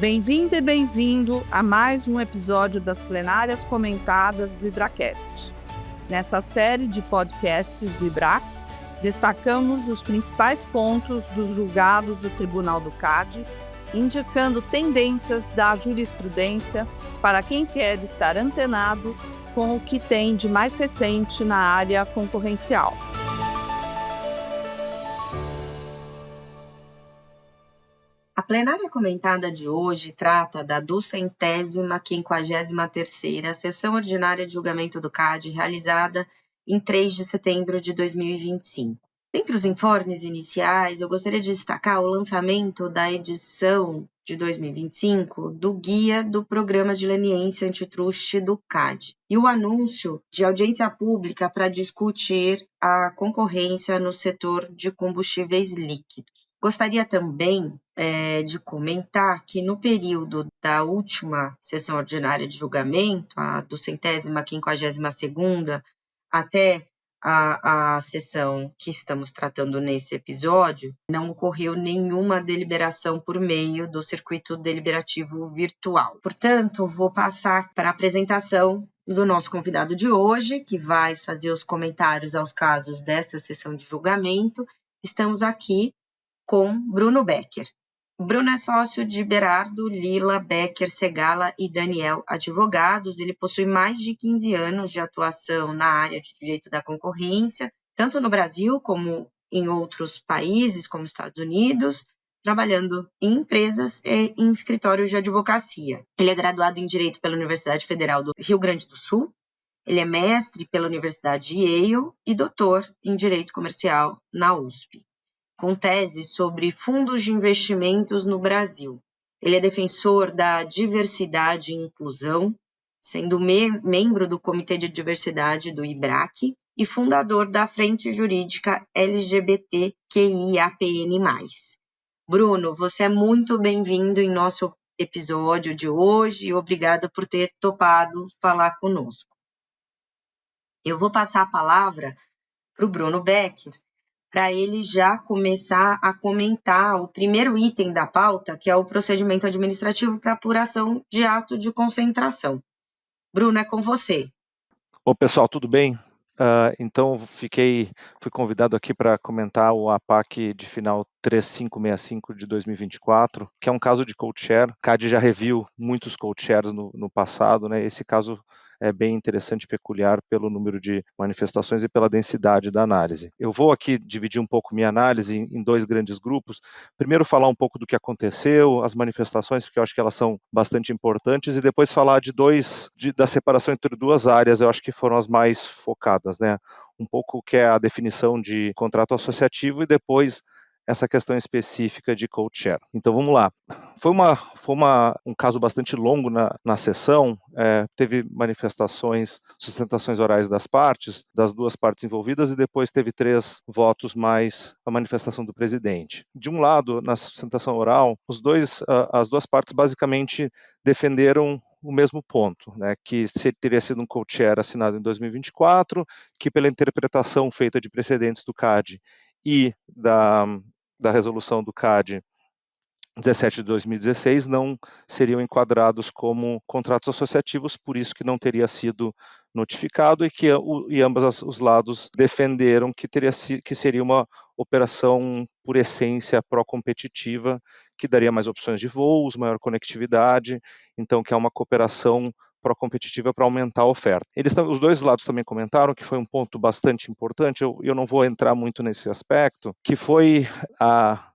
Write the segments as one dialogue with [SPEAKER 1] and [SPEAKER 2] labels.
[SPEAKER 1] Bem-vinda e bem-vindo a mais um episódio das plenárias comentadas do IBRAcast. Nessa série de podcasts do IBRAC, destacamos os principais pontos dos julgados do Tribunal do CAD, indicando tendências da jurisprudência para quem quer estar antenado com o que tem de mais recente na área concorrencial.
[SPEAKER 2] A plenária comentada de hoje trata da 253ª Sessão Ordinária de Julgamento do CAD, realizada em 3 de setembro de 2025. Dentre os informes iniciais, eu gostaria de destacar o lançamento da edição de 2025 do Guia do Programa de Leniência Antitruste do CAD e o anúncio de audiência pública para discutir a concorrência no setor de combustíveis líquidos. Gostaria também de comentar que no período da última sessão ordinária de julgamento, a 252ª até a sessão que estamos tratando nesse episódio, não ocorreu nenhuma deliberação por meio do circuito deliberativo virtual. Portanto, vou passar para a apresentação do nosso convidado de hoje, que vai fazer os comentários aos casos desta sessão de julgamento. Estamos aqui com Bruno Becker. Bruno é sócio de Berardo, Lila, Becker, Segala e Daniel Advogados. Ele possui mais de 15 anos de atuação na área de direito da concorrência, tanto no Brasil como em outros países, como Estados Unidos, trabalhando em empresas e em escritórios de advocacia. Ele é graduado em Direito pela Universidade Federal do Rio Grande do Sul. Ele é mestre pela Universidade Yale e doutor em Direito Comercial na USP, com tese sobre fundos de investimentos no Brasil. Ele é defensor da diversidade e inclusão, sendo membro do Comitê de Diversidade do IBRAC e fundador da Frente Jurídica LGBTQIAPN+. Bruno, você é muito bem-vindo em nosso episódio de hoje e obrigada por ter topado falar conosco. Eu vou passar a palavra para o Bruno Becker, para ele já começar a comentar o primeiro item da pauta, que é o procedimento administrativo para apuração de ato de concentração. Bruno, é com você.
[SPEAKER 3] Bom, pessoal, tudo bem? Então, fui convidado aqui para comentar o APAC de final 3565 de 2024, que é um caso de co-share. CAD já reviu muitos co-shares no passado, né? Esse caso é bem interessante e peculiar pelo número de manifestações e pela densidade da análise. Eu vou aqui dividir um pouco minha análise em dois grandes grupos. Primeiro, falar um pouco do que aconteceu, as manifestações, porque eu acho que elas são bastante importantes, e depois falar da separação entre duas áreas, eu acho que foram as mais focadas, né? Um pouco o que é a definição de contrato associativo e depois essa questão específica de co-share. Então vamos lá. Foi um caso bastante longo na sessão, teve manifestações, sustentações orais das duas partes envolvidas, e depois teve 3 votos mais a manifestação do presidente. De um lado, na sustentação oral, as duas partes basicamente defenderam o mesmo ponto, né, que teria sido um co-share assinado em 2024, que pela interpretação feita de precedentes do CAD e da resolução do CAD 17 de 2016 não seriam enquadrados como contratos associativos, por isso que não teria sido notificado, e ambos os lados defenderam que seria uma operação por essência pró-competitiva, que daria mais opções de voos, maior conectividade, então que é uma cooperação pró-competitiva para aumentar a oferta. Os dois lados também comentaram que foi um ponto bastante importante, eu não vou entrar muito nesse aspecto, que foi a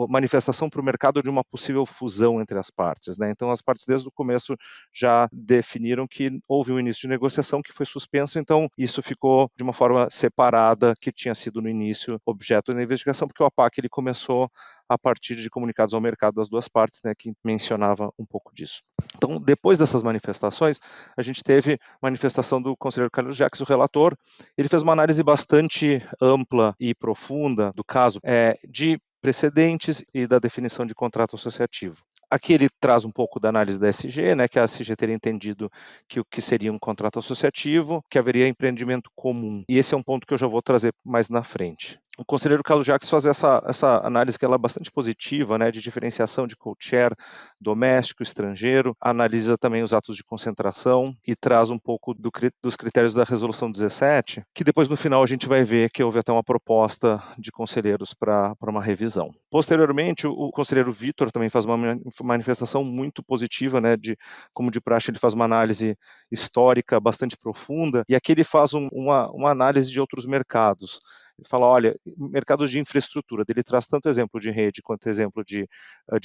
[SPEAKER 3] manifestação para o mercado de uma possível fusão entre as partes, né? Então, as partes desde o começo já definiram que houve um início de negociação que foi suspenso, então isso ficou de uma forma separada, que tinha sido no início objeto da investigação, porque o APAC ele começou a partir de comunicados ao mercado das duas partes, né, que mencionava um pouco disso. Então, depois dessas manifestações, a gente teve manifestação do conselheiro Carlos Jacques, o relator. Ele fez uma análise bastante ampla e profunda do caso, de precedentes e da definição de contrato associativo. Aqui ele traz um pouco da análise da SG, né, que a SG teria entendido que o que seria um contrato associativo, que haveria empreendimento comum. E esse é um ponto que eu já vou trazer mais na frente. o conselheiro Carlos Jacques faz essa análise que ela é bastante positiva, né, de diferenciação de co-chair doméstico, estrangeiro, analisa também os atos de concentração e traz um pouco dos critérios da resolução 17, que depois no final a gente vai ver que houve até uma proposta de conselheiros para uma revisão. Posteriormente, o conselheiro Vitor também faz uma manifestação muito positiva, né, como de praxe ele faz uma análise histórica bastante profunda, e aqui ele faz uma análise de outros mercados. Ele fala, olha, mercados de infraestrutura, ele traz tanto exemplo de rede quanto exemplo de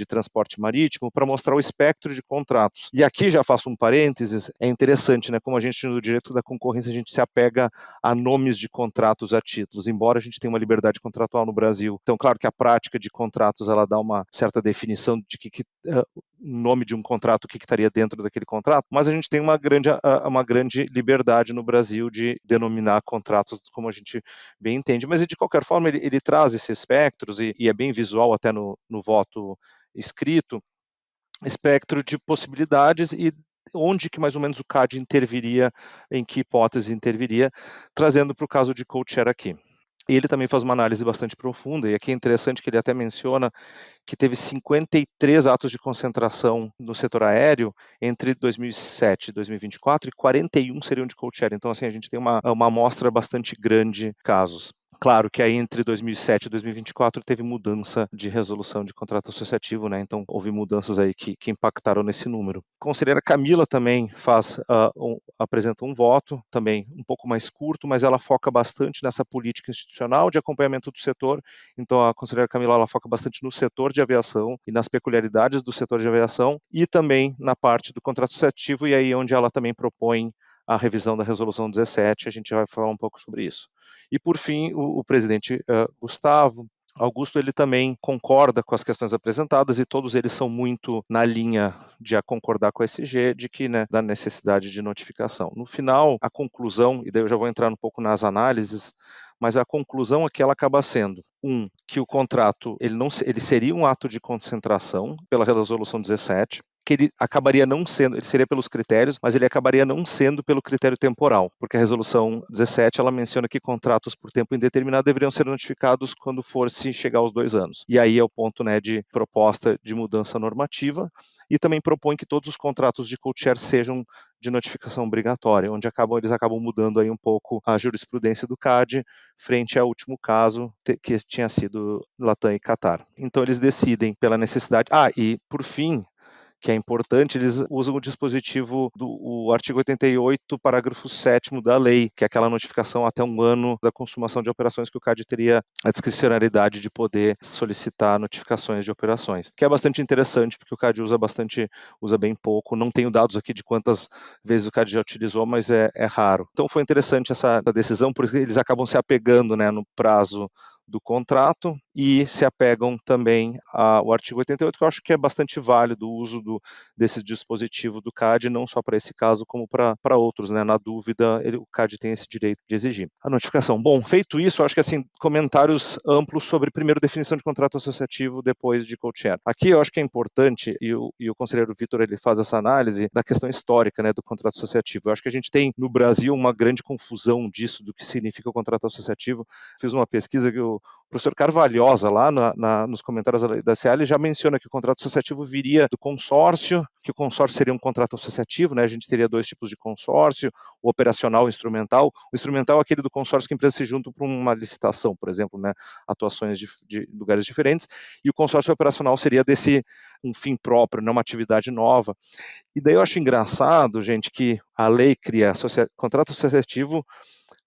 [SPEAKER 3] transporte marítimo para mostrar o espectro de contratos. E aqui já faço um parênteses, é interessante, né, como a gente no direito da concorrência a gente se apega a nomes de contratos, a títulos, embora a gente tenha uma liberdade contratual no Brasil. Então, claro que a prática de contratos ela dá uma certa definição de nome de um contrato, o que estaria dentro daquele contrato, mas a gente tem uma grande liberdade no Brasil de denominar contratos como a gente bem entende, mas de qualquer forma ele traz esses espectros e é bem visual até no voto escrito, espectro de possibilidades e onde que mais ou menos o CAD interviria, em que hipótese interviria, trazendo para o caso de co-chair aqui. E ele também faz uma análise bastante profunda, e aqui é interessante que ele até menciona que teve 53 atos de concentração no setor aéreo entre 2007 e 2024, e 41 seriam de co-chair. Então, assim, a gente tem uma amostra bastante grande de casos. Claro que aí entre 2007 e 2024 teve mudança de resolução de contrato associativo, né? Então houve mudanças aí que impactaram nesse número. A conselheira Camila também apresenta um voto, também um pouco mais curto, mas ela foca bastante nessa política institucional de acompanhamento do setor. Então a conselheira Camila ela foca bastante no setor de aviação e nas peculiaridades do setor de aviação e também na parte do contrato associativo, e aí onde ela também propõe a revisão da resolução 17, a gente vai falar um pouco sobre isso. E, por fim, o presidente Gustavo Augusto, ele também concorda com as questões apresentadas e todos eles são muito na linha de concordar com a SG, de que, né, da necessidade de notificação. No final, a conclusão, e daí eu já vou entrar um pouco nas análises, mas a conclusão é que ela acaba sendo, que o contrato ele seria um ato de concentração pela resolução 17, que ele acabaria não sendo, ele seria pelos critérios, mas ele acabaria não sendo pelo critério temporal, porque a resolução 17, ela menciona que contratos por tempo indeterminado deveriam ser notificados quando fosse chegar aos 2 anos. E aí é o ponto, né, de proposta de mudança normativa, e também propõe que todos os contratos de co-chair sejam de notificação obrigatória, onde eles acabam mudando aí um pouco a jurisprudência do CAD frente ao último caso que tinha sido Latam e Qatar. Então eles decidem pela necessidade. E por fim, que é importante, eles usam o dispositivo do artigo 88, parágrafo 7º da lei, que é aquela notificação até 1 ano da consumação de operações que o CAD teria a discricionariedade de poder solicitar notificações de operações, que é bastante interessante, porque o CAD usa bem pouco, não tenho dados aqui de quantas vezes o CAD já utilizou, mas é raro. Então foi interessante essa decisão, porque eles acabam se apegando, né, no prazo do contrato e se apegam também ao artigo 88, que eu acho que é bastante válido o uso desse dispositivo do CAD, não só para esse caso, como para outros, né? Na dúvida, o CAD tem esse direito de exigir a notificação. Bom, feito isso, eu acho que assim, comentários amplos sobre, primeiro, definição de contrato associativo, depois de co-chair. Aqui eu acho que é importante, e o conselheiro Vitor ele faz essa análise da questão histórica, né, do contrato associativo. Eu acho que a gente tem no Brasil uma grande confusão disso, do que significa o contrato associativo. Fiz uma pesquisa que o professor Carvalhosa, lá nos comentários da CA, ele já menciona que o contrato associativo viria do consórcio, que o consórcio seria um contrato associativo, né? A gente teria 2 tipos de consórcio, o operacional e o instrumental. O instrumental é aquele do consórcio que empresas se juntam para uma licitação, por exemplo, né? Atuações de lugares diferentes, e o consórcio operacional seria um fim próprio, não uma atividade nova. E daí eu acho engraçado, gente, que a lei cria contrato associativo,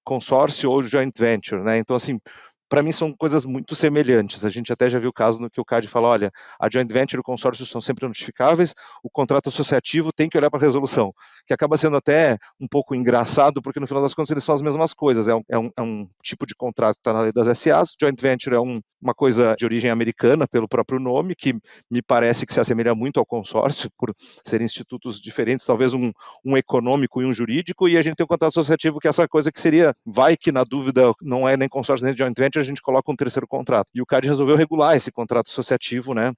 [SPEAKER 3] consórcio ou joint venture, né? Então, assim, para mim são coisas muito semelhantes. A gente até já viu o caso no que o CAD fala, olha, a joint venture e o consórcio são sempre notificáveis, o contrato associativo tem que olhar para a resolução, que acaba sendo até um pouco engraçado, porque no final das contas eles são as mesmas coisas, é um tipo de contrato que está na lei das SAs, joint venture é uma coisa de origem americana, pelo próprio nome, que me parece que se assemelha muito ao consórcio, por serem institutos diferentes, talvez um econômico e um jurídico, e a gente tem um contrato associativo que é essa coisa que seria, vai que na dúvida não é nem consórcio nem joint venture, a gente coloca um terceiro contrato. E o CAD resolveu regular esse contrato associativo, né?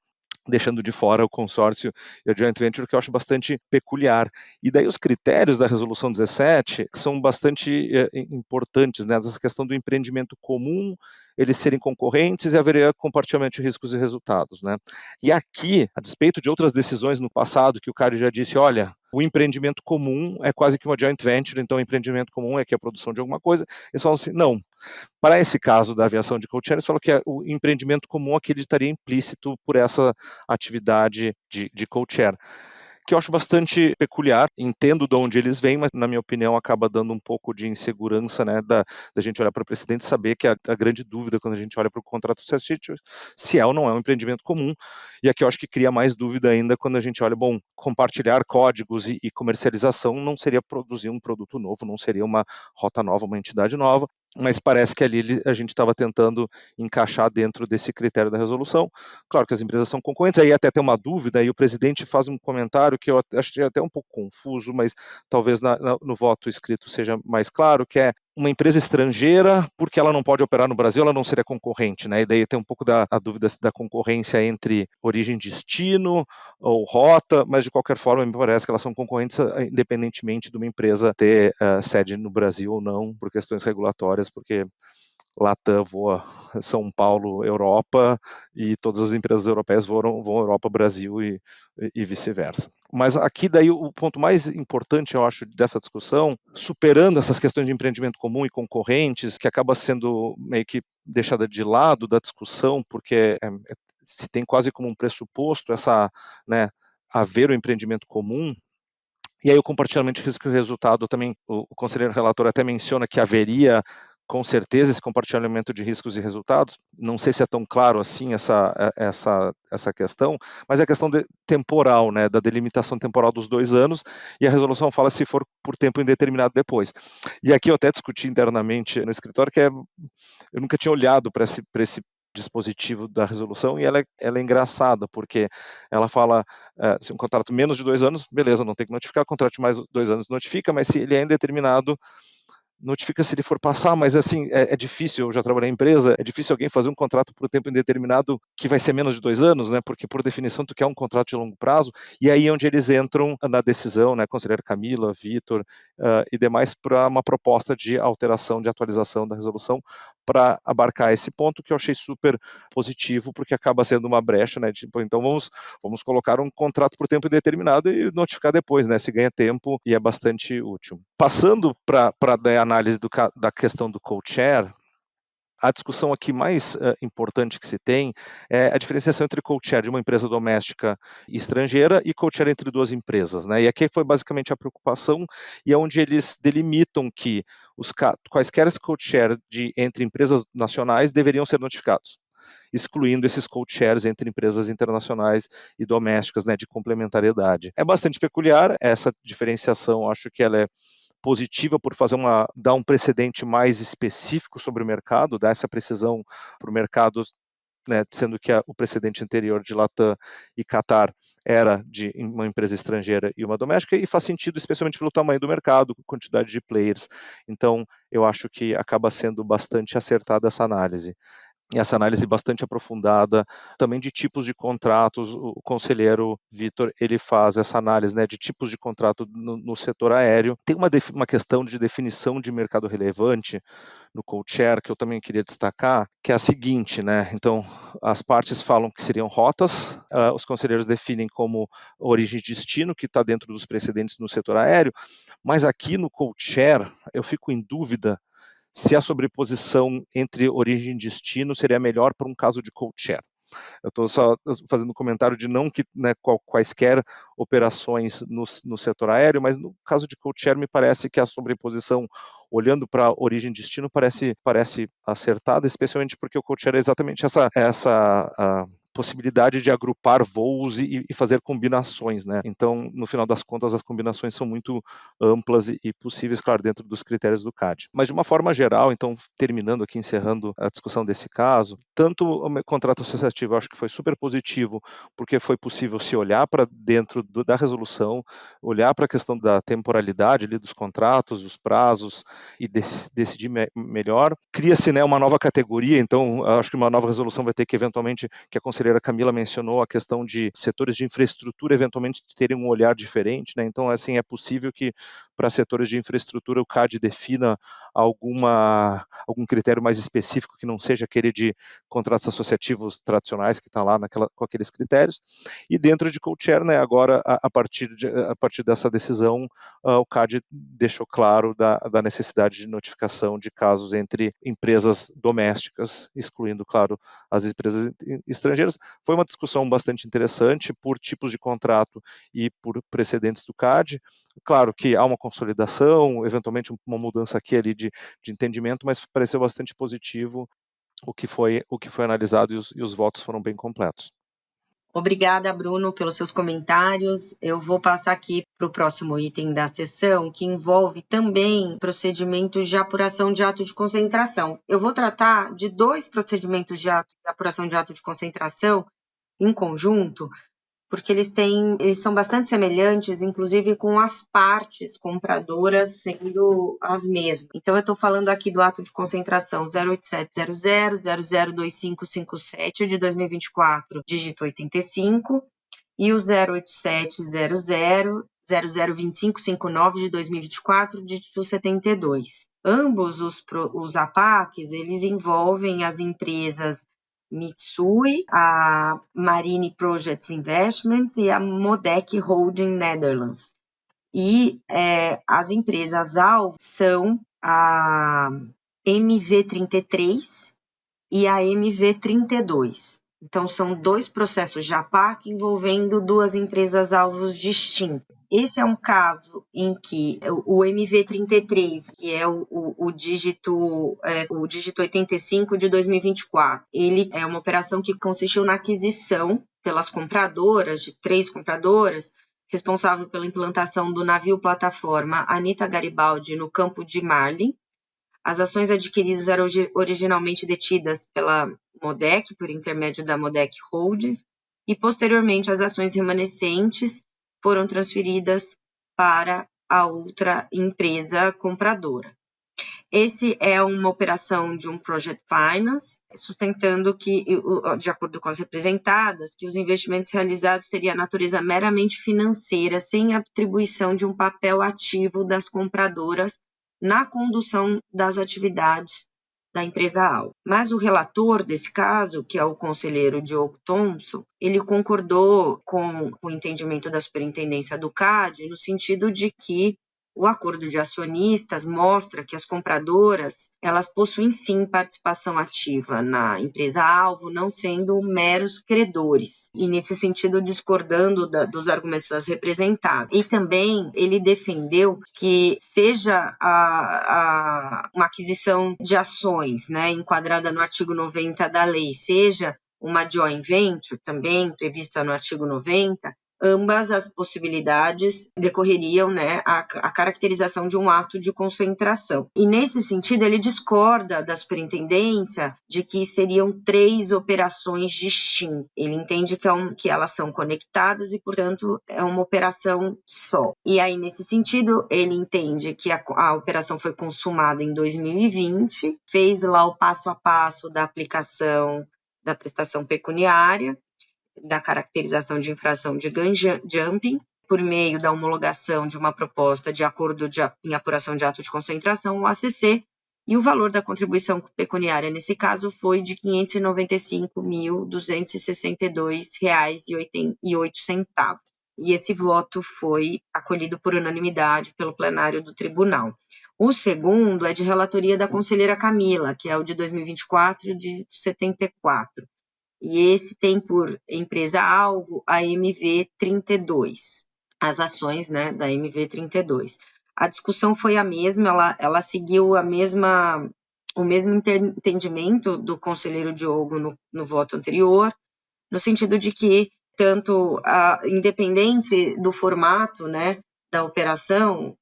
[SPEAKER 3] Deixando de fora o consórcio e a joint venture, que eu acho bastante peculiar. E daí os critérios da resolução 17 são bastante importantes, né? Essa questão do empreendimento comum, eles serem concorrentes e haveria compartilhamento de riscos e resultados, né? E aqui, a despeito de outras decisões no passado, que o CAD já disse, olha, o empreendimento comum é quase que uma joint venture, então o empreendimento comum é que a produção de alguma coisa, eles falam assim, não, para esse caso da aviação de code share, eles falam que o empreendimento comum aqui ele estaria implícito por essa atividade de code share, que eu acho bastante peculiar, entendo de onde eles vêm, mas na minha opinião acaba dando um pouco de insegurança, né, da gente olhar para o precedente e saber que a grande dúvida quando a gente olha para o contrato associativo, se é ou não é um empreendimento comum, e aqui eu acho que cria mais dúvida ainda quando a gente olha, bom, compartilhar códigos e comercialização não seria produzir um produto novo, não seria uma rota nova, uma entidade nova, mas parece que ali a gente estava tentando encaixar dentro desse critério da resolução. Claro que as empresas são concorrentes, aí até tem uma dúvida, aí o presidente faz um comentário que eu achei até um pouco confuso, mas talvez no voto escrito seja mais claro, que é uma empresa estrangeira, porque ela não pode operar no Brasil, ela não seria concorrente, né? E daí tem um pouco a dúvida da concorrência entre origem e destino ou rota, mas de qualquer forma me parece que elas são concorrentes independentemente de uma empresa ter sede no Brasil ou não, por questões regulatórias, porque Latam voa São Paulo, Europa, e todas as empresas europeias vão Europa, Brasil e vice-versa. Mas aqui daí o ponto mais importante, eu acho, dessa discussão, superando essas questões de empreendimento comum e concorrentes, que acaba sendo meio que deixada de lado da discussão, porque se tem quase como um pressuposto né, haver o empreendimento comum. E aí o compartilhamento de risco e resultado também, o conselheiro relator até menciona que haveria com certeza esse compartilhamento de riscos e resultados. Não sei se é tão claro assim essa questão, mas é a questão temporal, né, da delimitação temporal dos 2 anos, e a resolução fala se for por tempo indeterminado depois. E aqui eu até discuti internamente no escritório que eu nunca tinha olhado para esse dispositivo da resolução, e ela é engraçada, porque ela fala, se um contrato menos de 2 anos, beleza, não tem que notificar, contrato de mais 2 anos notifica, mas se ele é indeterminado, notifica se ele for passar, mas assim, é difícil, eu já trabalhei em empresa, é difícil alguém fazer um contrato por tempo indeterminado que vai ser menos de 2 anos, né, porque por definição tu quer um contrato de longo prazo, e aí é onde eles entram na decisão, né, conselheiro Camila, Vitor, e demais, para uma proposta de alteração, de atualização da resolução, para abarcar esse ponto, que eu achei super positivo, porque acaba sendo uma brecha, né, tipo, então vamos colocar um contrato por tempo indeterminado e notificar depois, né, se ganha tempo e é bastante útil. Passando para a análise da questão do co-share, a discussão aqui mais importante que se tem é a diferenciação entre co-share de uma empresa doméstica e estrangeira e co-share entre 2 empresas, né? E aqui foi basicamente a preocupação, e é onde eles delimitam que quaisquer co-share entre empresas nacionais deveriam ser notificados, excluindo esses co-shares entre empresas internacionais e domésticas, né, de complementariedade. É bastante peculiar essa diferenciação, acho que ela é positiva por dar um precedente mais específico sobre o mercado, dar essa precisão para o mercado, né, sendo que o precedente anterior de Latam e Qatar era de uma empresa estrangeira e uma doméstica, e faz sentido especialmente pelo tamanho do mercado, quantidade de players. Então, eu acho que acaba sendo bastante acertada essa análise. E essa análise bastante aprofundada, também de tipos de contratos, o conselheiro Vitor, ele faz essa análise, né, de tipos de contrato no setor aéreo. Tem uma questão de definição de mercado relevante no co-share, que eu também queria destacar, que é a seguinte, né, então, as partes falam que seriam rotas, os conselheiros definem como origem e destino, que está dentro dos precedentes no setor aéreo, mas aqui no co-share, eu fico em dúvida se a sobreposição entre origem e destino seria melhor para um caso de co-share. Eu estou só fazendo um comentário de não que, né, quaisquer operações no setor aéreo, mas no caso de co-share me parece que a sobreposição, olhando para origem e destino, parece acertada, especialmente porque o co-share é exatamente essa possibilidade de agrupar voos e fazer combinações, né? Então, no final das contas, as combinações são muito amplas e possíveis, claro, dentro dos critérios do CAD. Mas de uma forma geral, então, terminando aqui, encerrando a discussão desse caso, tanto o contrato associativo eu acho que foi super positivo, porque foi possível se olhar para dentro da resolução, olhar para a questão da temporalidade ali dos contratos, dos prazos e decidir melhor. Cria-se, né, uma nova categoria, então acho que uma nova resolução vai ter que eventualmente, que a conselheira Camila mencionou, a questão de setores de infraestrutura eventualmente terem um olhar diferente, né? Então, assim, é possível que para setores de infraestrutura o CAD defina algum critério mais específico que não seja aquele de contratos associativos tradicionais que está lá com aqueles critérios. E dentro de co-chair, né, agora, a partir dessa decisão, o CAD deixou claro da necessidade de notificação de casos entre empresas domésticas, excluindo, claro, as empresas estrangeiras. Foi uma discussão bastante interessante por tipos de contrato e por precedentes do CAD. Claro que há uma consolidação, eventualmente uma mudança aqui ali de entendimento, mas pareceu bastante positivo o que foi analisado e os votos foram bem completos.
[SPEAKER 2] Obrigada, Bruno, pelos seus comentários. Eu vou passar aqui para o próximo item da sessão, que envolve também procedimentos de apuração de ato de concentração. Eu vou tratar de 2 procedimentos de apuração de ato de concentração em conjunto, porque eles são bastante semelhantes, inclusive com as partes compradoras sendo as mesmas. Então, eu estou falando aqui do ato de concentração 08700002557 de 2024, dígito 85, e o 08700002559 de 2024, dígito 72. Ambos os APACs, eles envolvem as empresas Mitsui, a Marine Projects Investments e a Modec Holding Netherlands. E as empresas-alvo são a MV33 e a MV32. Então, são 2 processos de APAC envolvendo 2 empresas-alvos distintas. Esse é um caso em que o MV33, que é o dígito 85 de 2024, ele é uma operação que consistiu na aquisição pelas compradoras, de 3 compradoras, responsável pela implantação do navio plataforma Anita Garibaldi no campo de Marlin. As ações adquiridas eram originalmente detidas pela Modec, por intermédio da Modec Holdings, e posteriormente as ações remanescentes foram transferidas para a outra empresa compradora. Esse é uma operação de um Project Finance, sustentando que, de acordo com as representadas, que os investimentos realizados teriam natureza meramente financeira, sem atribuição de um papel ativo das compradoras na condução das atividades da empresa-alvo. Mas o relator desse caso, que é o conselheiro Diogo Thompson, ele concordou com o entendimento da superintendência do CAD, no sentido de que o acordo de acionistas mostra que as compradoras, elas possuem sim participação ativa na empresa-alvo, não sendo meros credores. E nesse sentido, discordando dos argumentos das representadas. E também ele defendeu que seja uma aquisição de ações, né, enquadrada no artigo 90 da lei, seja uma joint venture, também prevista no artigo 90, ambas as possibilidades decorreriam, né, a caracterização de um ato de concentração. E, nesse sentido, ele discorda da superintendência de que seriam 3 operações distintas. Ele entende que elas são conectadas e, portanto, é uma operação só. E aí, nesse sentido, ele entende que a operação foi consumada em 2020, fez lá o passo a passo da aplicação da prestação pecuniária, da caracterização de infração de gun jumping, por meio da homologação de uma proposta de acordo em apuração de ato de concentração, o ACC, e o valor da contribuição pecuniária nesse caso foi de R$ 595.262,08. E esse voto foi acolhido por unanimidade pelo plenário do tribunal. O segundo é de relatoria da conselheira Camila, que é o de 2024, de 74. E esse tem por empresa-alvo a MV32, as ações, né, da MV32. A discussão foi a mesma, ela seguiu o mesmo entendimento do conselheiro Diogo no voto anterior, no sentido de que, tanto independente do formato, né, da operação,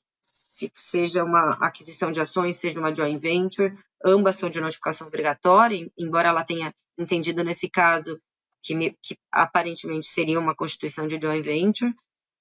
[SPEAKER 2] seja uma aquisição de ações, seja uma joint venture, ambas são de notificação obrigatória, embora ela tenha entendido nesse caso que aparentemente seria uma constituição de joint venture,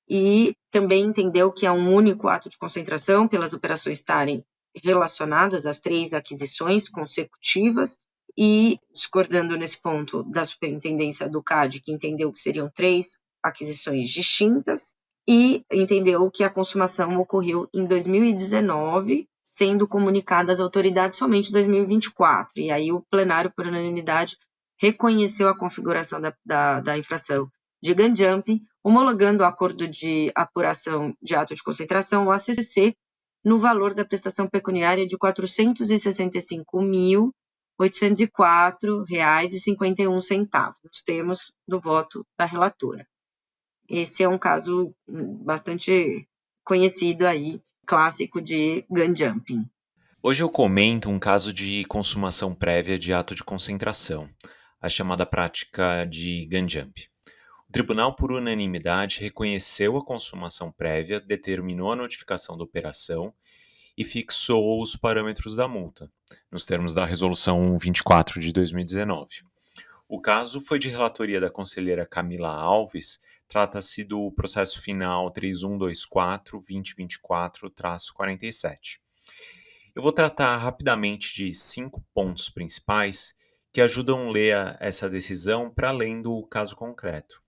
[SPEAKER 2] e também entendeu que é um único ato de concentração pelas operações estarem relacionadas às 3 aquisições consecutivas, e discordando nesse ponto da superintendência do CAD, que entendeu que seriam 3 aquisições distintas, e entendeu que a consumação ocorreu em 2019, sendo comunicada às autoridades somente em 2024. E aí o plenário, por unanimidade, reconheceu a configuração da infração de gun jumping, homologando o acordo de apuração de ato de concentração, o ACC, no valor da prestação pecuniária de R$ 465.804,51, nos termos do voto da relatora. Esse é um caso bastante conhecido aí, clássico de gun jumping.
[SPEAKER 4] Hoje eu comento um caso de consumação prévia de ato de concentração, a chamada prática de gun jump. O tribunal, por unanimidade, reconheceu a consumação prévia, determinou a notificação da operação e fixou os parâmetros da multa, nos termos da Resolução 24 de 2019. O caso foi de relatoria da conselheira Camila Alves, trata-se do processo final 3124-2024-47. Eu vou tratar rapidamente de 5 pontos principais que ajudam a ler essa decisão para além do caso concreto.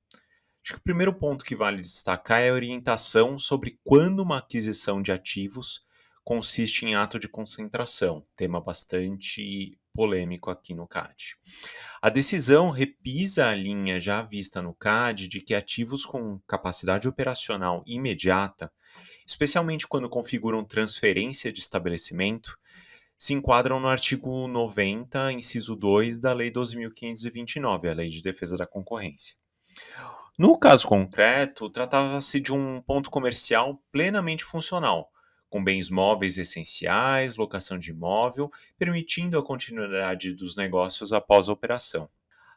[SPEAKER 4] Acho que o primeiro ponto que vale destacar é a orientação sobre quando uma aquisição de ativos consiste em ato de concentração, tema bastante polêmico aqui no CAD. A decisão repisa a linha já vista no CAD de que ativos com capacidade operacional imediata, especialmente quando configuram transferência de estabelecimento, se enquadram no artigo 90, inciso 2 da Lei 12.529, a Lei de Defesa da Concorrência. No caso concreto, tratava-se de um ponto comercial plenamente funcional, com bens móveis essenciais, locação de imóvel, permitindo a continuidade dos negócios após a operação.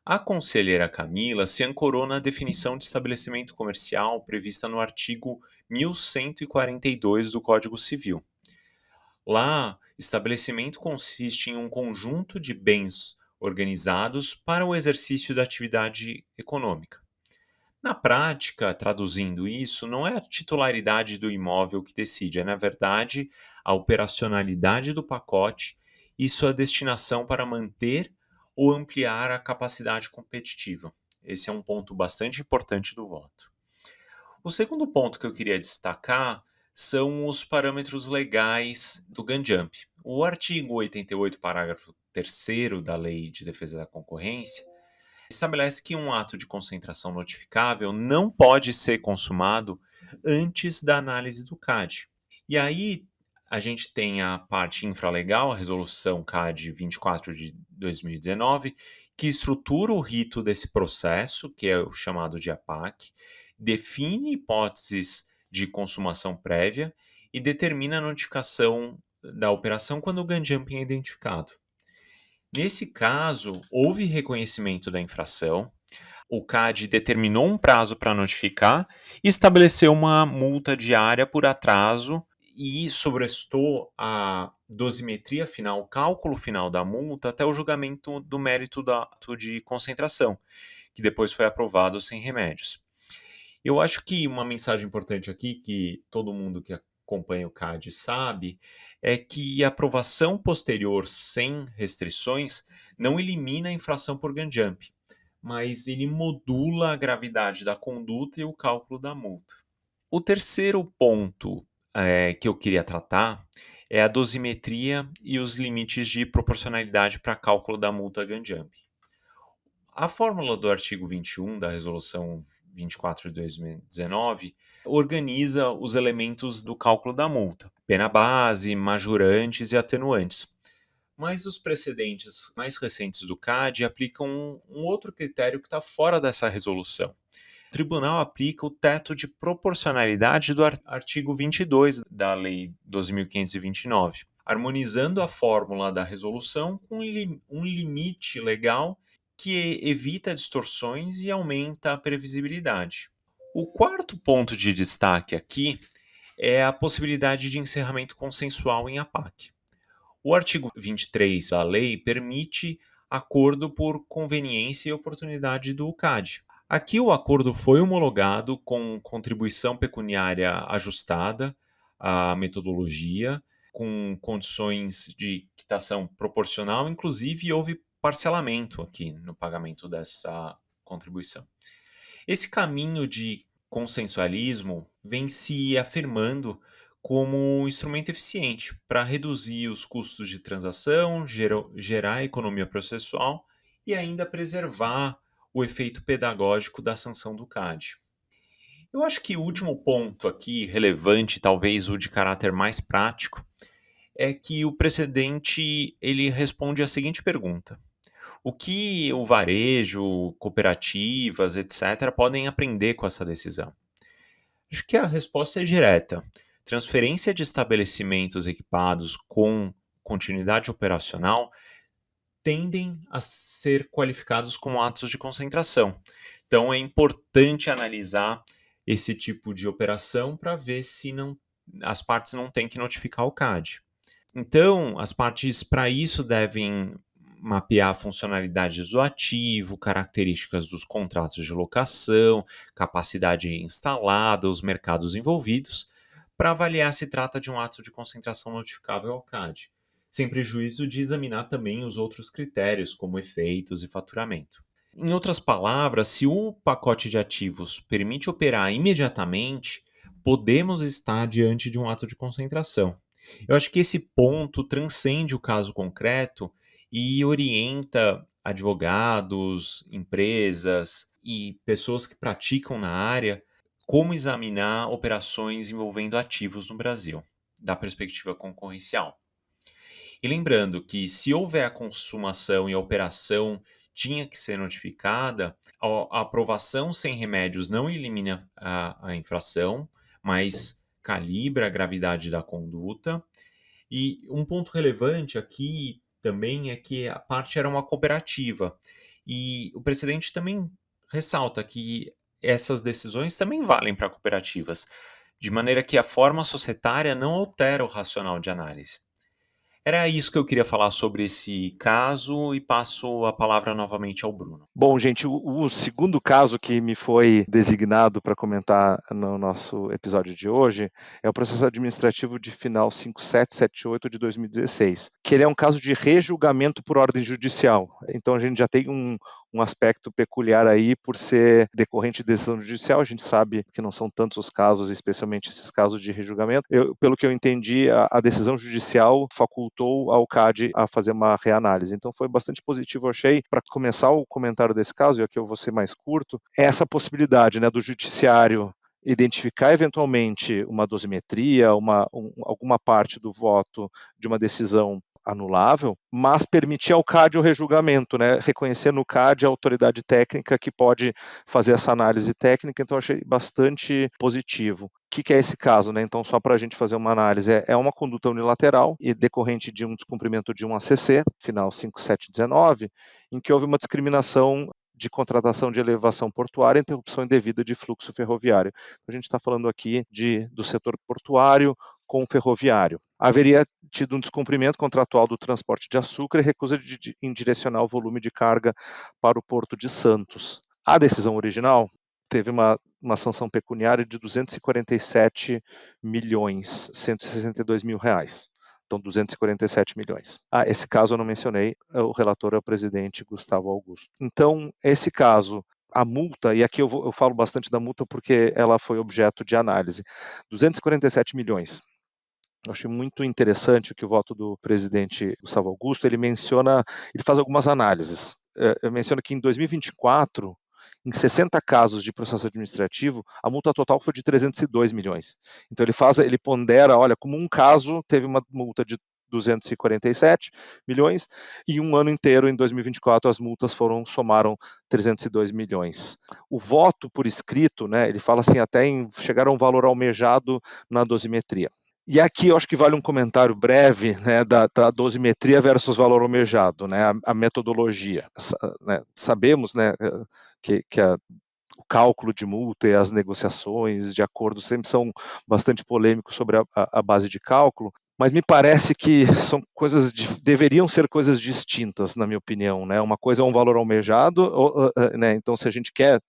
[SPEAKER 4] A conselheira Camila se ancorou na definição de estabelecimento comercial prevista no artigo 1142 do Código Civil. Lá, estabelecimento consiste em um conjunto de bens organizados para o exercício da atividade econômica. Na prática, traduzindo isso, não é a titularidade do imóvel que decide, é, na verdade, a operacionalidade do pacote e sua destinação para manter ou ampliar a capacidade competitiva. Esse é um ponto bastante importante do voto. O segundo ponto que eu queria destacar são os parâmetros legais do gun jump. O artigo 88, parágrafo 3º da Lei de Defesa da Concorrência estabelece que um ato de concentração notificável não pode ser consumado antes da análise do CAD. E aí a gente tem a parte infralegal, a resolução CAD 24 de 2019, que estrutura o rito desse processo, que é o chamado de APAC, define hipóteses de consumação prévia e determina a notificação da operação quando o gun jumping é identificado. Nesse caso, houve reconhecimento da infração, o CAD determinou um prazo para notificar e estabeleceu uma multa diária por atraso e sobrestou a dosimetria final, o cálculo final da multa até o julgamento do mérito do ato de concentração, que depois foi aprovado sem remédios. Eu acho que uma mensagem importante aqui, que todo mundo que acompanha o CAD sabe, é que a aprovação posterior sem restrições não elimina a infração por gun jump, mas ele modula a gravidade da conduta e o cálculo da multa. O terceiro ponto que eu queria tratar é a dosimetria e os limites de proporcionalidade para cálculo da multa gun jump. A fórmula do artigo 21 da Resolução 24 de 2019 organiza os elementos do cálculo da multa: pena base, majorantes e atenuantes. Mas os precedentes mais recentes do CAD aplicam um outro critério que está fora dessa resolução. O tribunal aplica o teto de proporcionalidade do artigo 22 da Lei 12.529, harmonizando a fórmula da resolução com um limite legal que evita distorções e aumenta a previsibilidade. O quarto ponto de destaque aqui é a possibilidade de encerramento consensual em APAC. O artigo 23 da lei permite acordo por conveniência e oportunidade do CAD. Aqui o acordo foi homologado com contribuição pecuniária ajustada à metodologia, com condições de quitação proporcional, inclusive houve parcelamento aqui no pagamento dessa contribuição. Esse caminho de consensualismo vem se afirmando como um instrumento eficiente para reduzir os custos de transação, gerar economia processual e ainda preservar o efeito pedagógico da sanção do CAD. Eu acho que o último ponto aqui, relevante, talvez o de caráter mais prático, é que o precedente ele responde à seguinte pergunta: o que o varejo, cooperativas, etc., podem aprender com essa decisão? Acho que a resposta é direta. Transferência de estabelecimentos equipados com continuidade operacional tendem a ser qualificados como atos de concentração. Então é importante analisar esse tipo de operação para ver se as partes não têm que notificar o CAD. Então, as partes para isso devem mapear funcionalidades do ativo, características dos contratos de locação, capacidade instalada, os mercados envolvidos, para avaliar se trata de um ato de concentração notificável ao CAD, sem prejuízo de examinar também os outros critérios, como efeitos e faturamento. Em outras palavras, se o pacote de ativos permite operar imediatamente, podemos estar diante de um ato de concentração. Eu acho que esse ponto transcende o caso concreto e orienta advogados, empresas e pessoas que praticam na área como examinar operações envolvendo ativos no Brasil, da perspectiva concorrencial. E lembrando que se houver a consumação e a operação tinha que ser notificada, a aprovação sem remédios não elimina a infração, mas calibra a gravidade da conduta. E um ponto relevante aqui também é que a parte era uma cooperativa. E o precedente também ressalta que essas decisões também valem para cooperativas, de maneira que a forma societária não altera o racional de análise. Era isso que eu queria falar sobre esse caso e passo a palavra novamente ao Bruno.
[SPEAKER 3] Bom, gente, o segundo caso que me foi designado para comentar no nosso episódio de hoje é o processo administrativo de final 5778 de 2016, que ele é um caso de rejulgamento por ordem judicial. Então a gente já tem um aspecto peculiar aí por ser decorrente de decisão judicial. A gente sabe que não são tantos os casos, especialmente esses casos de rejulgamento. Pelo que eu entendi, a decisão judicial facultou ao CAD a fazer uma reanálise. Então foi bastante positivo, eu achei, para começar o comentário desse caso, e aqui eu vou ser mais curto, é essa possibilidade, né, do judiciário identificar eventualmente uma dosimetria, alguma parte do voto de uma decisão anulável, mas permitir ao CAD o rejulgamento, né? Reconhecer no CAD a autoridade técnica que pode fazer essa análise técnica, então eu achei bastante positivo. O que é esse caso, né? Então, só para a gente fazer uma análise, é uma conduta unilateral e decorrente de um descumprimento de um ACC, final 5719, em que houve uma discriminação de contratação de elevação portuária e interrupção indevida de fluxo ferroviário. A gente está falando aqui do setor portuário com ferroviário. Haveria tido um descumprimento contratual do transporte de açúcar e recusa em direcionar o volume de carga para o Porto de Santos. A decisão original teve uma sanção pecuniária de 247 milhões, 162 mil reais. Então, 247 milhões. Esse caso eu não mencionei, o relator é o presidente Gustavo Augusto. Então, esse caso, a multa, e aqui eu falo bastante da multa porque ela foi objeto de análise, 247 milhões. Eu achei muito interessante o que o voto do presidente Gustavo Augusto, ele faz algumas análises. Eu menciono que em 2024, em 60 casos de processo administrativo, a multa total foi de 302 milhões. Então ele pondera, olha, como um caso teve uma multa de 247 milhões e um ano inteiro, em 2024, as multas somaram 302 milhões. O voto por escrito, né, ele fala assim, até em chegar a um valor almejado na dosimetria. E aqui eu acho que vale um comentário breve, né, da dosimetria versus valor almejado, né, a metodologia. Né, sabemos, né, que o cálculo de multa e as negociações de acordo sempre são bastante polêmicos sobre a base de cálculo, mas me parece que são deveriam ser coisas distintas, na minha opinião, né? Uma coisa é um valor almejado, né? Então se a gente quer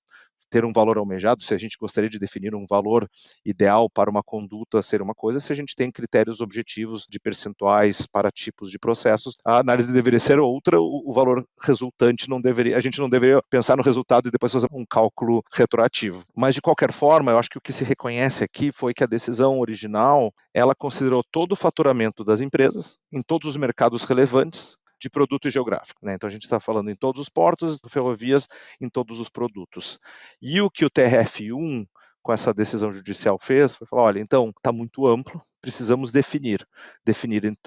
[SPEAKER 3] ter um valor almejado, se a gente gostaria de definir um valor ideal para uma conduta ser uma coisa, se a gente tem critérios objetivos de percentuais para tipos de processos, a análise deveria ser outra, o valor resultante não deveria, a gente não deveria pensar no resultado e depois fazer um cálculo retroativo. Mas de qualquer forma, eu acho que o que se reconhece aqui foi que a decisão original, ela considerou todo o faturamento das empresas em todos os mercados relevantes de produto geográfico, né? Então a gente está falando em todos os portos, ferrovias, em todos os produtos. E o que o TRF1 com essa decisão judicial fez, foi falar, olha, então está muito amplo, precisamos definir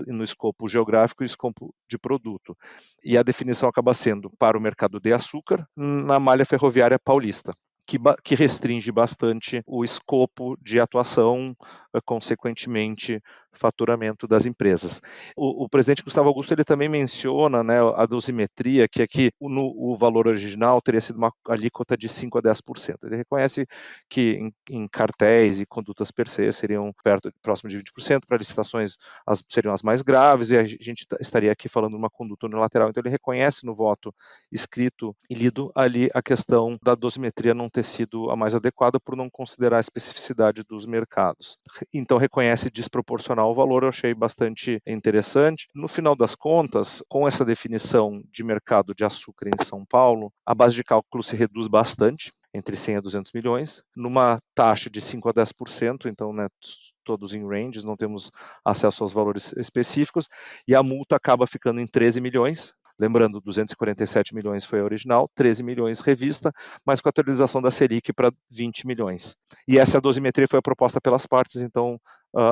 [SPEAKER 3] no escopo geográfico e escopo de produto. E a definição acaba sendo para o mercado de açúcar na malha ferroviária paulista, que restringe bastante o escopo de atuação, consequentemente, faturamento das empresas. O presidente Gustavo Augusto ele também menciona, né, a dosimetria, que aqui o valor original teria sido uma alíquota de 5% a 10%. Ele reconhece que em cartéis e condutas per se seriam próximo de 20%, para licitações seriam as mais graves, e a gente estaria aqui falando de uma conduta unilateral. Então ele reconhece no voto escrito e lido ali a questão da dosimetria não ter sido a mais adequada por não considerar a especificidade dos mercados. Então reconhece desproporcional o valor, eu achei bastante interessante. No final das contas, com essa definição de mercado de açúcar em São Paulo, a base de cálculo se reduz bastante, entre 100 a 200 milhões, numa taxa de 5 a 10%, então, né, todos em ranges, não temos acesso aos valores específicos, e a multa acaba ficando em 13 milhões, lembrando, 247 milhões foi a original, 13 milhões revista, mas com a atualização da Selic para 20 milhões. E essa dosimetria foi a proposta pelas partes, então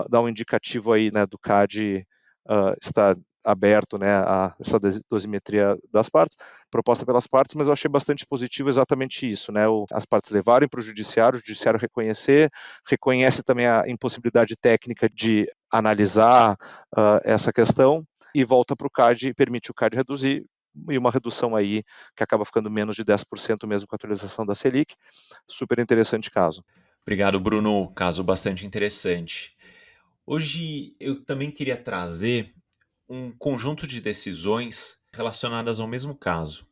[SPEAKER 3] dá um indicativo aí, né, do CAD estar aberto, né, a essa dosimetria das partes, proposta pelas partes, mas eu achei bastante positivo exatamente isso, né, as partes levarem para o judiciário reconhece também a impossibilidade técnica de analisar essa questão, e volta para o CAD e permite o CAD reduzir, e uma redução aí que acaba ficando menos de 10% mesmo com a atualização da Selic. Super interessante caso.
[SPEAKER 4] Obrigado, Bruno. Caso bastante interessante. Hoje eu também queria trazer um conjunto de decisões relacionadas ao mesmo caso.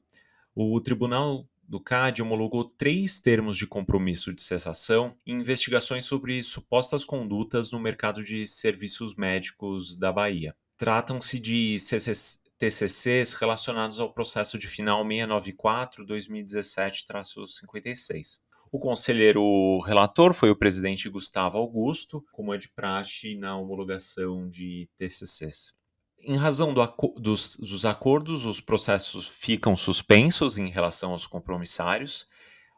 [SPEAKER 4] O Tribunal do CAD homologou 3 termos de compromisso de cessação em investigações sobre supostas condutas no mercado de serviços médicos da Bahia. Tratam-se de TCCs relacionados ao processo de final 694/2017-56. O conselheiro relator foi o presidente Gustavo Augusto, como é de praxe na homologação de TCCs. Em razão dos acordos, os processos ficam suspensos em relação aos compromissários,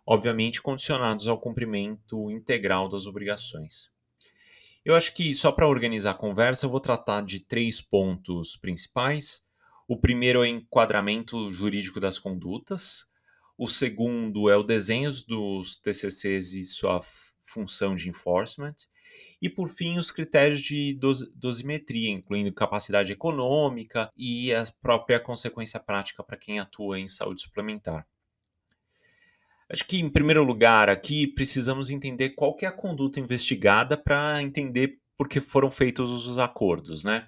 [SPEAKER 4] obviamente condicionados ao cumprimento integral das obrigações. Eu acho que, só para organizar a conversa, eu vou tratar de 3 pontos principais. O primeiro é o enquadramento jurídico das condutas. O segundo é o desenho dos TCCs e sua função de enforcement. E, por fim, os critérios de dosimetria, incluindo capacidade econômica e a própria consequência prática para quem atua em saúde suplementar. Acho que, em primeiro lugar, aqui precisamos entender qual que é a conduta investigada para entender por que foram feitos os acordos, né?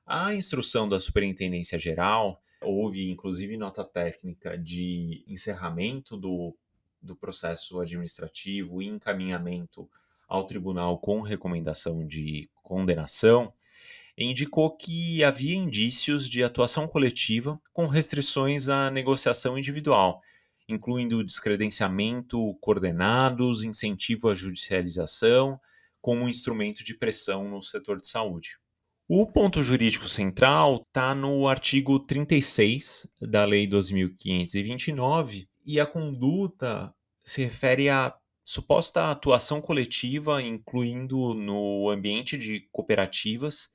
[SPEAKER 4] A instrução da Superintendência Geral, houve inclusive nota técnica de encerramento do processo administrativo e encaminhamento ao tribunal com recomendação de condenação, indicou que havia indícios de atuação coletiva com restrições à negociação individual, incluindo descredenciamento coordenados, incentivo à judicialização, como instrumento de pressão no setor de saúde. O ponto jurídico central está no artigo 36 da Lei 2.529 e a conduta se refere à suposta atuação coletiva, incluindo no ambiente de cooperativas,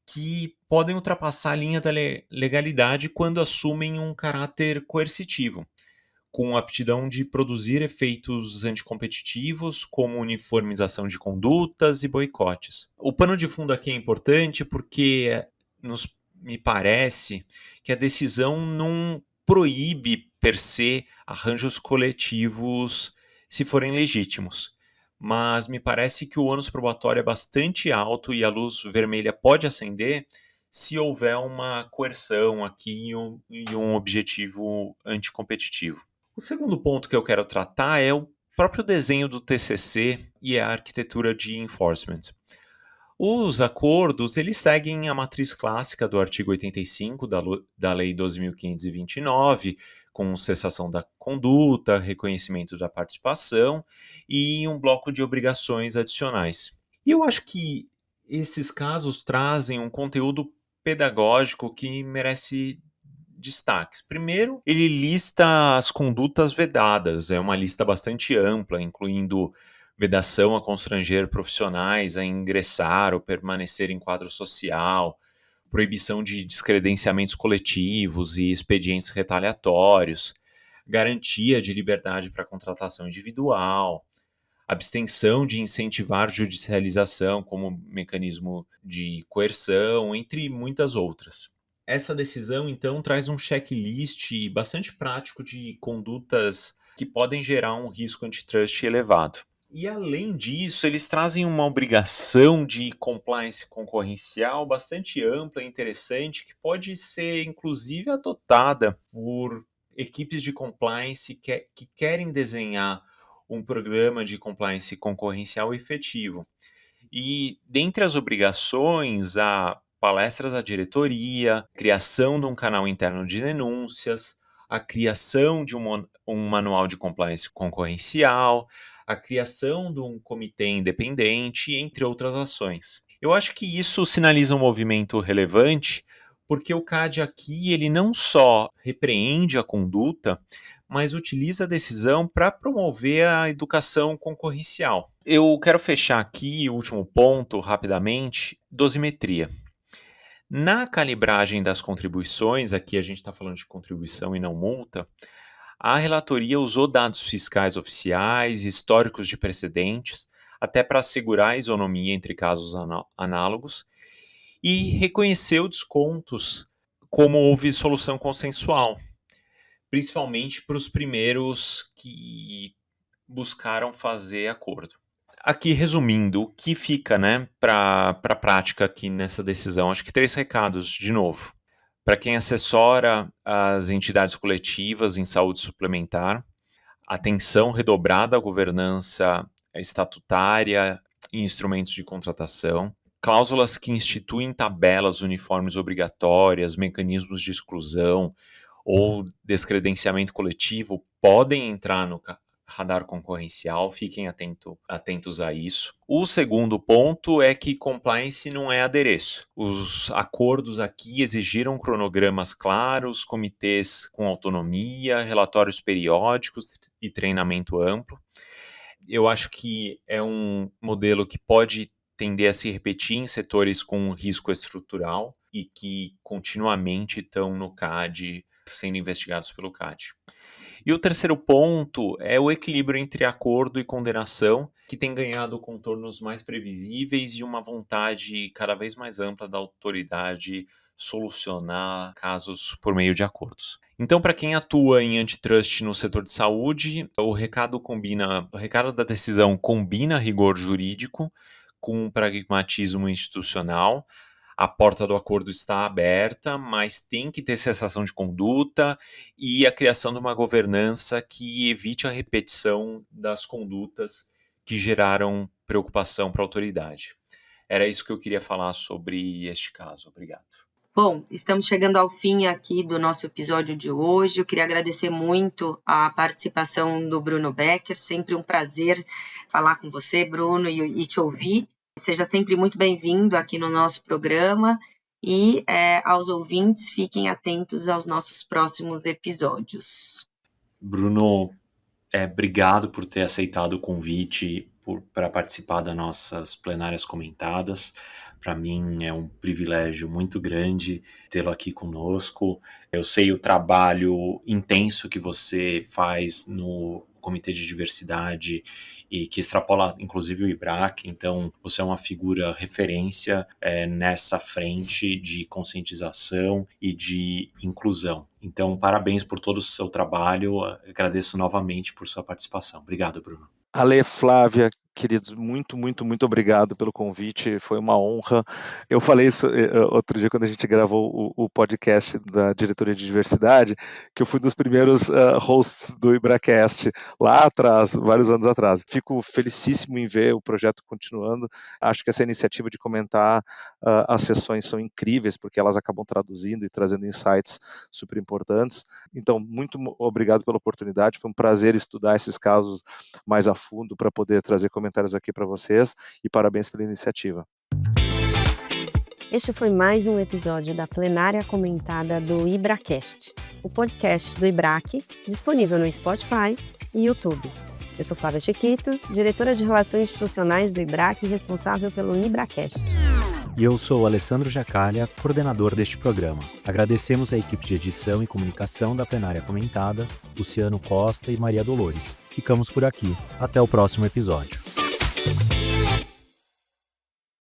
[SPEAKER 4] que podem ultrapassar a linha da legalidade quando assumem um caráter coercitivo, com aptidão de produzir efeitos anticompetitivos, como uniformização de condutas e boicotes. O pano de fundo aqui é importante porque me parece que a decisão não proíbe, per se, arranjos coletivos se forem legítimos. Mas me parece que o ônus probatório é bastante alto e a luz vermelha pode acender se houver uma coerção aqui e um objetivo anticompetitivo. O segundo ponto que eu quero tratar é o próprio desenho do TCC e a arquitetura de enforcement. Os acordos, eles seguem a matriz clássica do artigo 85 da Lei 12.529, com cessação da conduta, reconhecimento da participação e um bloco de obrigações adicionais. E eu acho que esses casos trazem um conteúdo pedagógico que merece destaques. Primeiro, ele lista as condutas vedadas, é uma lista bastante ampla, incluindo vedação a constranger profissionais a ingressar ou permanecer em quadro social, proibição de descredenciamentos coletivos e expedientes retaliatórios, garantia de liberdade para contratação individual, abstenção de incentivar judicialização como mecanismo de coerção, entre muitas outras. Essa decisão, então, traz um checklist bastante prático de condutas que podem gerar um risco antitrust elevado. E, além disso, eles trazem uma obrigação de compliance concorrencial bastante ampla e interessante, que pode ser, inclusive, adotada por equipes de compliance que querem desenhar um programa de compliance concorrencial efetivo. E, dentre as obrigações, há palestras à diretoria, criação de um canal interno de denúncias, a criação de um manual de compliance concorrencial, a criação de um comitê independente, entre outras ações. Eu acho que isso sinaliza um movimento relevante, porque o CAD aqui ele não só repreende a conduta, mas utiliza a decisão para promover a educação concorrencial. Eu quero fechar aqui o último ponto, rapidamente, dosimetria. Na calibragem das contribuições, aqui a gente está falando de contribuição e não multa, a relatoria usou dados fiscais oficiais, históricos de precedentes, até para assegurar a isonomia entre casos análogos, e reconheceu descontos como houve solução consensual, principalmente para os primeiros que buscaram fazer acordo. Aqui, resumindo, o que fica, para a prática aqui nessa decisão? Acho que 3 recados, de novo. Para quem assessora as entidades coletivas em saúde suplementar, atenção redobrada à governança estatutária e instrumentos de contratação, cláusulas que instituem tabelas uniformes obrigatórias, mecanismos de exclusão ou descredenciamento coletivo podem entrar no radar concorrencial, fiquem atentos a isso. O segundo ponto é que compliance não é adereço. Os acordos aqui exigiram cronogramas claros, comitês com autonomia, relatórios periódicos e treinamento amplo. Eu acho que é um modelo que pode tender a se repetir em setores com risco estrutural e que continuamente estão no CAD, sendo investigados pelo CAD. E o terceiro ponto é o equilíbrio entre acordo e condenação, que tem ganhado contornos mais previsíveis e uma vontade cada vez mais ampla da autoridade solucionar casos por meio de acordos. Então, para quem atua em antitrust no setor de saúde, o recado da decisão combina rigor jurídico com pragmatismo institucional. A porta do acordo está aberta, mas tem que ter cessação de conduta e a criação de uma governança que evite a repetição das condutas que geraram preocupação para a autoridade. Era isso que eu queria falar sobre este caso. Obrigado.
[SPEAKER 2] Bom, estamos chegando ao fim aqui do nosso episódio de hoje. Eu queria agradecer muito a participação do Bruno Becker. Sempre um prazer falar com você, Bruno, e te ouvir. Seja sempre muito bem-vindo aqui no nosso programa e aos ouvintes, fiquem atentos aos nossos próximos episódios.
[SPEAKER 4] Bruno, obrigado por ter aceitado o convite para participar das nossas plenárias comentadas. Para mim é um privilégio muito grande tê-lo aqui conosco. Eu sei o trabalho intenso que você faz no Comitê de Diversidade e que extrapola inclusive o IBRAC, então você é uma figura referência nessa frente de conscientização e de inclusão. Então, parabéns por todo o seu trabalho, agradeço novamente por sua participação. Obrigado, Bruno.
[SPEAKER 3] Ale, Flávia, Queridos, muito obrigado pelo convite, foi uma honra. Eu falei isso outro dia quando a gente gravou o podcast da Diretoria de Diversidade, que eu fui dos primeiros hosts do IBRAcast lá atrás, vários anos atrás. Fico felicíssimo em ver o projeto continuando. Acho que essa iniciativa de comentar as sessões são incríveis, porque elas acabam traduzindo e trazendo insights super importantes. Então, muito obrigado pela oportunidade, foi um prazer estudar esses casos mais a fundo para poder trazer comentários aqui para vocês e parabéns pela iniciativa.
[SPEAKER 5] Este foi mais um episódio da plenária comentada do IBRAcast, o podcast do IBRAC, disponível no Spotify e YouTube. Eu sou Flávia Chiquito, diretora de Relações Institucionais do IBRAC e responsável pelo IBRAcast.
[SPEAKER 6] E eu sou o Alessandro Jacalha, coordenador deste programa. Agradecemos a equipe de edição e comunicação da plenária comentada, Luciano Costa e Maria Dolores. Ficamos por aqui. Até o próximo episódio.